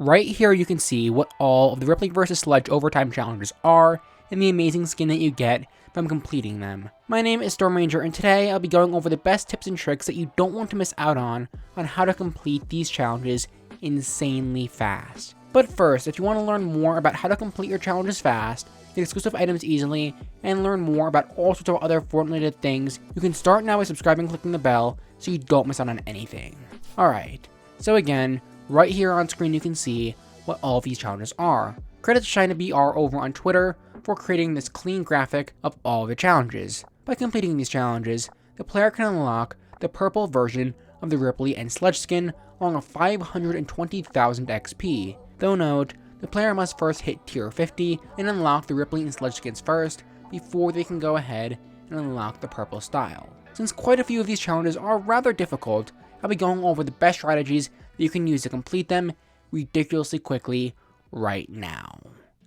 Right here you can see what all of the Rippley vs. Sludge Overtime challenges are, and the amazing skin that you get from completing them. My name is Storm Ranger, and today I'll be going over the best tips and tricks that you don't want to miss out on how to complete these challenges insanely fast. But first, if you want to learn more about how to complete your challenges fast, get exclusive items easily, and learn more about all sorts of other Fortnite things, you can start now by subscribing and clicking the bell so you don't miss out on anything. Alright, so again, right here on screen you can see what all of these challenges are. Credits to ShinyBR over on Twitter for creating this clean graphic of all the challenges. By completing these challenges, the player can unlock the purple version of the Rippley and Sludge skin along with 520,000 XP. Though note, the player must first hit tier 50 and unlock the Rippley and Sludge skins first before they can go ahead and unlock the purple style. Since quite a few of these challenges are rather difficult, I'll be going over the best strategies that you can use to complete them ridiculously quickly right now.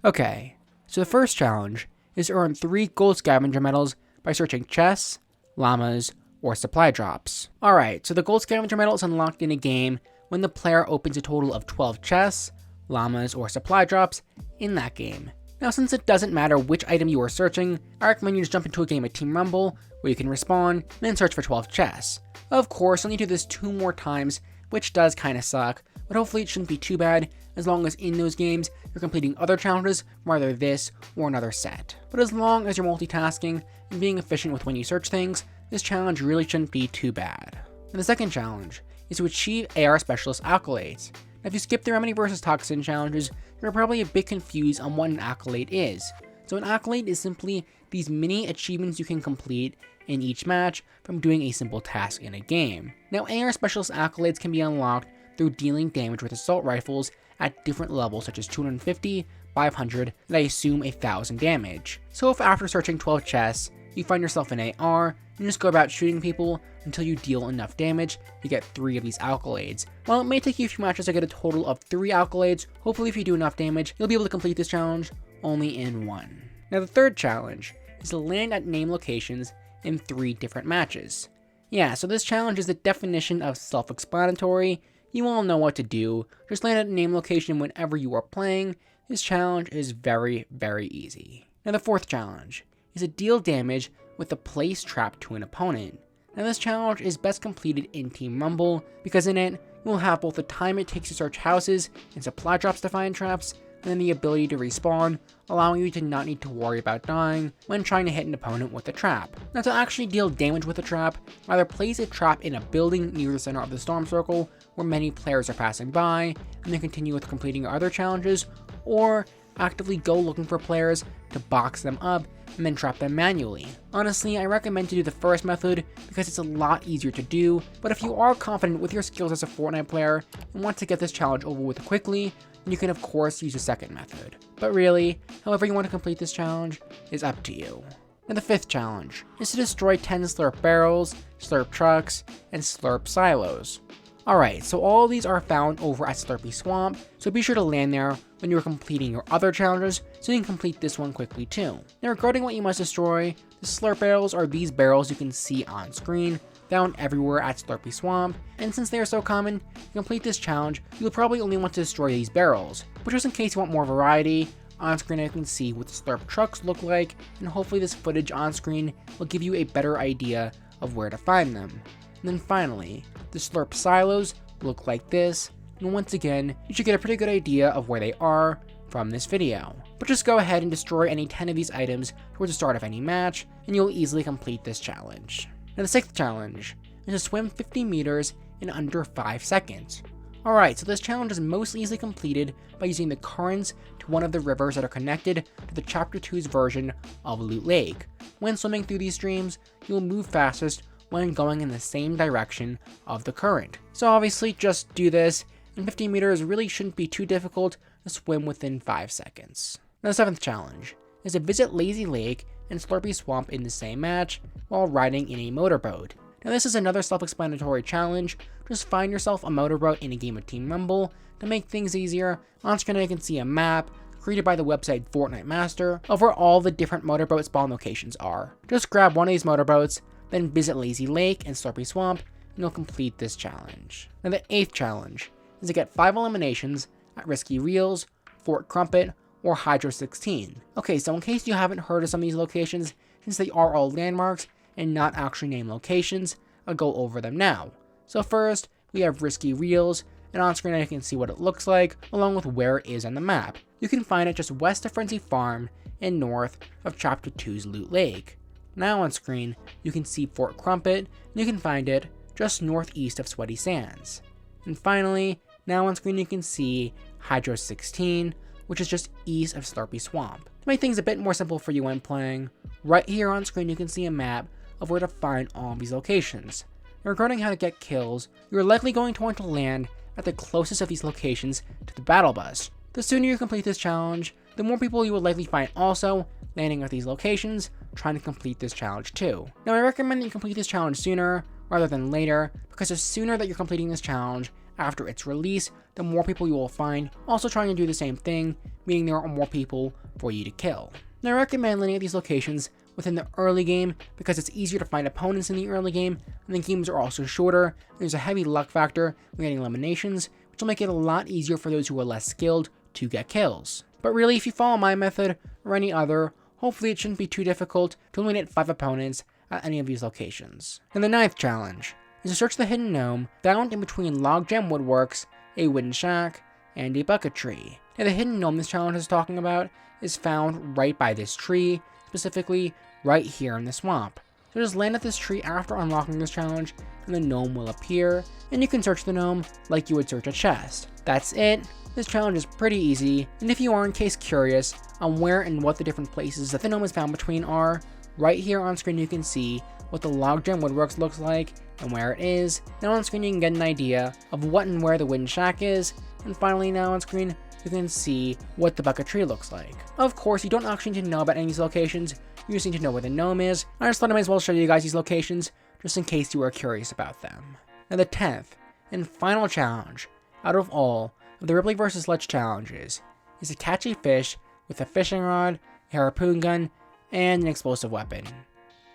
Okay, so the first challenge is to earn 3 gold scavenger medals by searching chests, llamas, or supply drops. Alright, so the gold scavenger medal is unlocked in a game when the player opens a total of 12 chests, llamas, or supply drops in that game. Now, since it doesn't matter which item you are searching, I recommend you just jump into a game of Team Rumble where you can respawn and then search for 12 chests. Of course, you'll need to do this 2 more times, which does kinda suck, but hopefully it shouldn't be too bad as long as in those games you're completing other challenges from either this or another set. But as long as you're multitasking and being efficient with when you search things, this challenge really shouldn't be too bad. And the second challenge is to achieve AR Specialist accolades. Now, if you skip the Remedy vs. Toxin challenges, you're probably a bit confused on what an accolade is. So an accolade is simply these mini achievements you can complete in each match from doing a simple task in a game. Now, AR Specialist accolades can be unlocked through dealing damage with assault rifles at different levels such as 250, 500, and I assume 1000 damage. So if after searching 12 chests, you find yourself an AR, and just go about shooting people until you deal enough damage to get 3 of these accolades. While it may take you a few matches to get a total of 3 accolades, hopefully if you do enough damage, you'll be able to complete this challenge only in 1. Now the third challenge is to land at name locations in 3 different matches. Yeah, so this challenge is the definition of self-explanatory. You all know what to do, just land at a name location whenever you are playing. This challenge is very, very easy. Now the fourth challenge is to deal damage with a place trap to an opponent. Now this challenge is best completed in Team Rumble because in it, you will have both the time it takes to search houses and supply drops to find traps, and then the ability to respawn, allowing you to not need to worry about dying when trying to hit an opponent with a trap. Now to actually deal damage with a trap, either place a trap in a building near the center of the storm circle where many players are passing by, and then continue with completing your other challenges, or actively go looking for players to box them up and then trap them manually. Honestly, I recommend to do the first method because it's a lot easier to do, but if you are confident with your skills as a Fortnite player and want to get this challenge over with quickly, then you can of course use the second method. But really, however you want to complete this challenge is up to you. And the fifth challenge is to destroy 10 slurp barrels, slurp trucks, and slurp silos. Alright, so all of these are found over at Slurpy Swamp, so be sure to land there when you're completing your other challenges so you can complete this one quickly too. Now regarding what you must destroy, the slurp barrels are these barrels you can see on screen, found everywhere at Slurpy Swamp, and since they are so common, to complete this challenge, you'll probably only want to destroy these barrels. But just in case you want more variety, on screen you can see what the slurp trucks look like, and hopefully this footage on screen will give you a better idea of where to find them. And then finally, the slurp silos look like this, and once again, you should get a pretty good idea of where they are from this video. But just go ahead and destroy any 10 of these items towards the start of any match, and you'll easily complete this challenge. Now the sixth challenge is to swim 50 meters in under 5 seconds. Alright, so this challenge is most easily completed by using the currents to one of the rivers that are connected to the Chapter 2's version of Loot Lake. When swimming through these streams, you will move fastest when going in the same direction of the current. So obviously just do this, and 50 meters really shouldn't be too difficult to swim within 5 seconds. Now the seventh challenge is to visit Lazy Lake and Slurpy Swamp in the same match while riding in a motorboat. Now this is another self-explanatory challenge. Just find yourself a motorboat in a game of Team Rumble. To make things easier, on screen you can see a map created by the website Fortnite Master of where all the different motorboat spawn locations are. Just grab one of these motorboats, then visit Lazy Lake and Slurpy Swamp, and you'll complete this challenge. Now the eighth challenge is to get 5 eliminations at Risky Reels, Fort Crumpet, or Hydro 16. Okay, so in case you haven't heard of some of these locations, since they are all landmarks and not actually named locations, I'll go over them now. So first, we have Risky Reels, and on screen you can see what it looks like, along with where it is on the map. You can find it just west of Frenzy Farm and north of Chapter 2's Loot Lake. Now on screen, you can see Fort Crumpet, and you can find it just northeast of Sweaty Sands. And finally, now on screen you can see Hydro 16, which is just east of Slurpy Swamp. To make things a bit more simple for you when playing, right here on screen you can see a map of where to find all of these locations. And regarding how to get kills, you're likely going to want to land at the closest of these locations to the battle bus. The sooner you complete this challenge, the more people you will likely find also landing at these locations, trying to complete this challenge too. Now I recommend that you complete this challenge sooner rather than later, because the sooner that you're completing this challenge after its release, the more people you will find also trying to do the same thing, meaning there are more people for you to kill. Now I recommend landing at these locations within the early game because it's easier to find opponents in the early game, and the games are also shorter. There's a heavy luck factor when getting eliminations, which will make it a lot easier for those who are less skilled to get kills. But really, if you follow my method or any other, hopefully it shouldn't be too difficult to eliminate 5 opponents at any of these locations. And the 9th challenge is to search the hidden gnome found in between logjam woodworks, a wooden shack, and a bucket tree. Now the hidden gnome this challenge is talking about is found right by this tree, specifically right here in the swamp. So just land at this tree after unlocking this challenge, and the gnome will appear, and you can search the gnome like you would search a chest. That's it. This challenge is pretty easy, and if you are in case curious on where and what the different places that the gnome is found between are, right here on screen you can see what the logjam woodworks looks like and where it is. Now on screen you can get an idea of what and where the wooden shack is, and finally now on screen you can see what the bucket tree looks like. Of course, you don't actually need to know about any of these locations, you just need to know where the gnome is. I just thought I might as well show you guys these locations, just in case you were curious about them. Now the 10th and final challenge out of all of the Rippley vs. Sludge challenges is to catch a fish with a fishing rod, a harpoon gun, and an explosive weapon.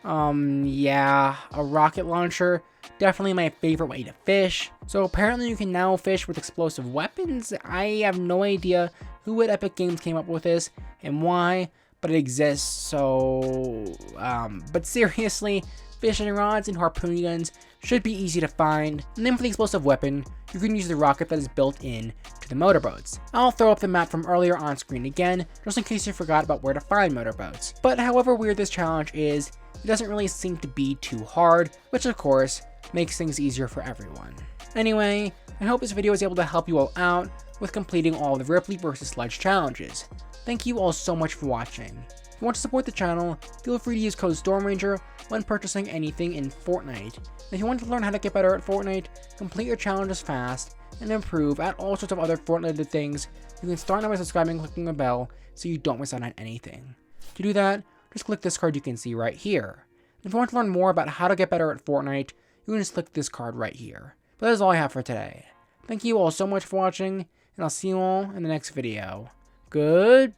Yeah, a rocket launcher, definitely my favorite way to fish. So apparently you can now fish with explosive weapons. I have no idea who at Epic Games came up with this and why, but it exists, so, but seriously, fishing rods and harpoon guns should be easy to find. And then for the explosive weapon, you can use the rocket that is built in to the motorboats. I'll throw up the map from earlier on screen again, just in case you forgot about where to find motorboats. But however weird this challenge is, it doesn't really seem to be too hard, which of course makes things easier for everyone. Anyway, I hope this video was able to help you all out with completing all the Rippley vs. Sludge challenges. Thank you all so much for watching. If you want to support the channel, feel free to use code StormRanger when purchasing anything in Fortnite. And if you want to learn how to get better at Fortnite, complete your challenges fast, and improve at all sorts of other Fortnite things, you can start now by subscribing and clicking the bell so you don't miss out on anything. To do that, just click this card you can see right here. And if you want to learn more about how to get better at Fortnite, you can just click this card right here. But that's all I have for today. Thank you all so much for watching, and I'll see you all in the next video. Goodbye.